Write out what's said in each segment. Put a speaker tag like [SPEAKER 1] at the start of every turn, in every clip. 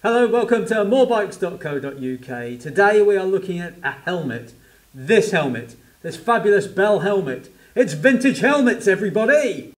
[SPEAKER 1] Hello, welcome to MoreBikes.co.uk. Today we are looking at a helmet. This fabulous Bell helmet. It's vintage helmets, everybody!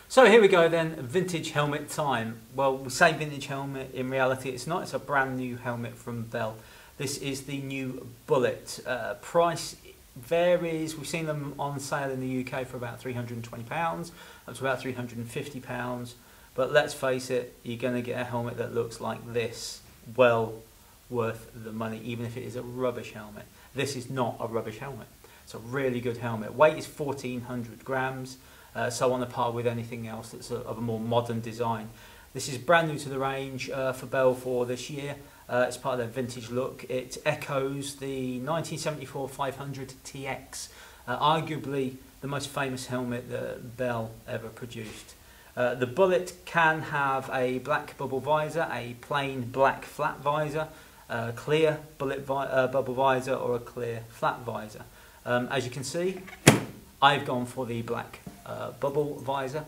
[SPEAKER 1] So here we go then, vintage helmet time. Well, we say vintage helmet, in reality it's not, it's a brand new helmet from Bell. This is the new Bullitt. Price varies, we've seen them on sale in the UK for about £320, up to about £350. But let's face it, you're going to get a helmet that looks like this. Well worth the money, even if it is a rubbish helmet. This is not a rubbish helmet. It's a really good helmet. Weight is 1400 grams, so on a par with anything else that's of a more modern design. This is brand new to the range for Bell for this year. It's part of their vintage look. It echoes the 1974 500 TX, arguably the most famous helmet that Bell ever produced. The Bullitt can have a black bubble visor, a plain black flat visor, a clear bubble visor, or a clear flat visor. As you can see, I've gone for the black bubble visor.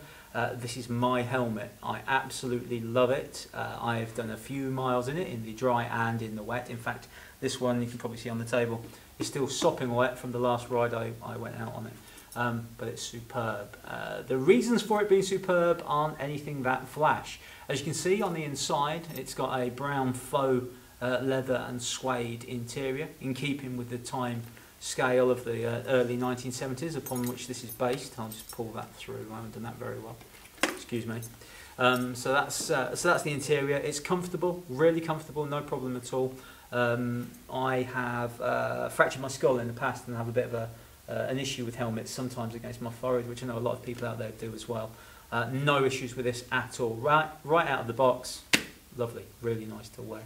[SPEAKER 1] This is my helmet. I absolutely love it. I've done a few miles in it, in the dry and in the wet. In fact, this one, you can probably see on the table, is still sopping wet from the last ride I went out on it. But it's superb. The reasons for it being superb aren't anything that flash. As you can see on the inside, it's got a brown faux leather and suede interior, in keeping with the time scale of the early 1970s upon which this is based. I'll just pull that through. I haven't done that very well. Excuse me. So that's the interior. It's comfortable, really comfortable, no problem at all. I have fractured my skull in the past and have a bit of an issue with helmets sometimes against my forehead, which I know a lot of people out there do as well. No issues with this at all. Right out of the box, lovely, really nice to wear.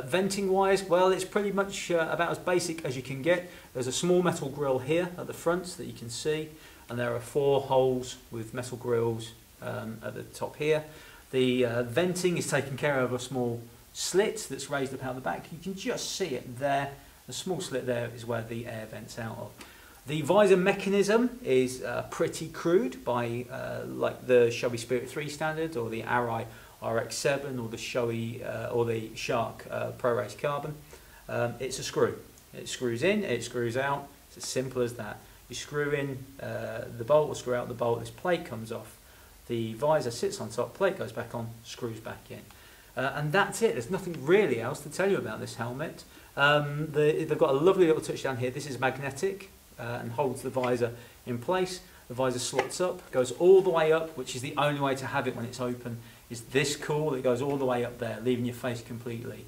[SPEAKER 1] Venting wise, well, it's pretty much about as basic as you can get. There's a small metal grille here at the front that you can see, and there are 4 holes with metal grills at the top here. The venting is taken care of a small slit that's raised up out the back. You can just see it there. The small slit there is where the air vents out of. The visor mechanism is pretty crude by like the Shoei Spirit 3 standard, or the Arai RX7, or the Shoei or the Shark Pro Race Carbon. It's a screw. It screws in, it screws out. It's as simple as that. You screw in the bolt or screw out the bolt. This plate comes off. The visor sits on top. Plate goes back on. Screws back in. And that's it. There's nothing really else to tell you about this helmet. They've got a lovely little touch down here. This is magnetic. And holds the visor in place. The visor slots up, goes all the way up, which is the only way to have it when it's open. Is this cool? It goes all the way up there, leaving your face completely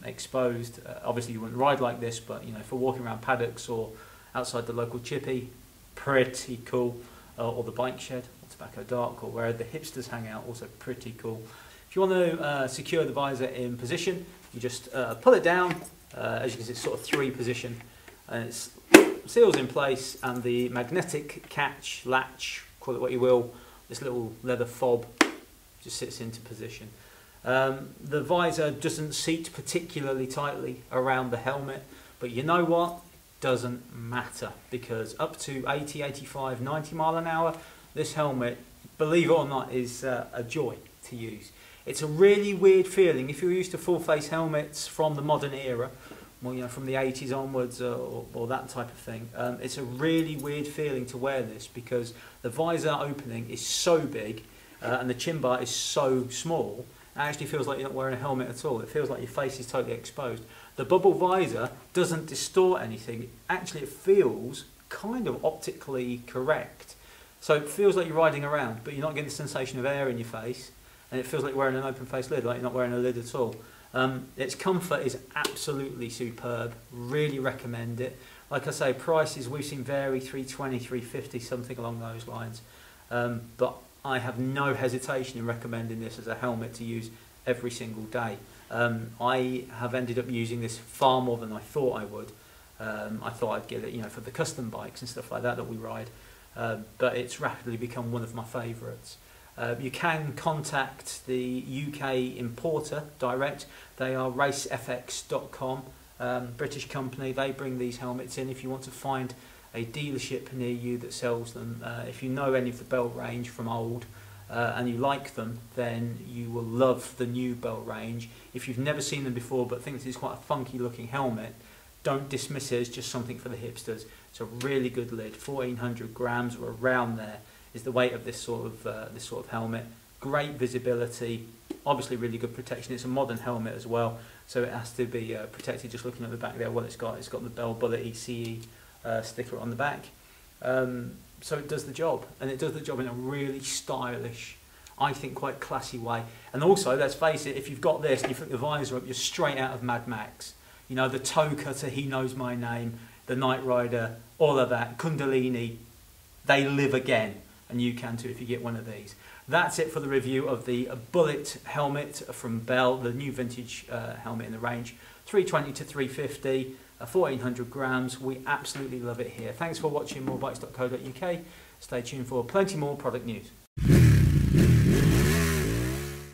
[SPEAKER 1] exposed. Obviously you wouldn't ride like this, but you know, for walking around paddocks or outside the local chippy, pretty cool. Or the bike shed, or Tobacco Dark, or where the hipsters hang out, also pretty cool. If you want to secure the visor in position, you just pull it down. As you can see, it's sort of 3 position, and it's seals in place, and the magnetic catch, latch, call it what you will, this little leather fob just sits into position. The visor doesn't seat particularly tightly around the helmet, but you know what? It doesn't matter, because up to 80, 85, 90 mile an hour, this helmet, believe it or not, is a joy to use. It's a really weird feeling. If you're used to full face helmets from the modern era, well, you know, from the 80s onwards, or that type of thing. It's a really weird feeling to wear this, because the visor opening is so big and the chin bar is so small, it actually feels like you're not wearing a helmet at all. It feels like your face is totally exposed. The bubble visor doesn't distort anything. Actually, it feels kind of optically correct. So it feels like you're riding around, but you're not getting the sensation of air in your face, and it feels like you're wearing an open face lid, like you're not wearing a lid at all. Its comfort is absolutely superb. Really recommend it. Like I say, prices we've seen vary, $320, $350, something along those lines. But I have no hesitation in recommending this as a helmet to use every single day. I have ended up using this far more than I thought I would. I thought I'd get it, you know, for the custom bikes and stuff like that we ride. But it's rapidly become one of my favourites. You can contact the UK importer direct. They are racefx.com, British company. They bring these helmets in. If you want to find a dealership near you that sells them, if you know any of the Bell range from old, and you like them, then you will love the new Bell range. If you've never seen them before but think this is quite a funky looking helmet, don't dismiss it as just something for the hipsters. It's a really good lid. 1400 grams or around there is the weight of this sort of helmet. Great visibility, obviously really good protection. It's a modern helmet as well, so it has to be protected. Just looking at the back there, what it's got the Bell Bullitt ECE sticker on the back. So it does the job, and it does the job in a really stylish, I think quite classy way. And also, let's face it, if you've got this and you flick the visor up, you're straight out of Mad Max. You know, the toe cutter, He Knows My Name, the Knight Rider, all of that, Kundalini, they live again, and you can too if you get one of these. That's it for the review of the Bullitt helmet from Bell, the new vintage helmet in the range. 320 to 350, 1400 grams. We absolutely love it here. Thanks for watching MoreBikes.co.uk. Stay tuned for plenty more product news.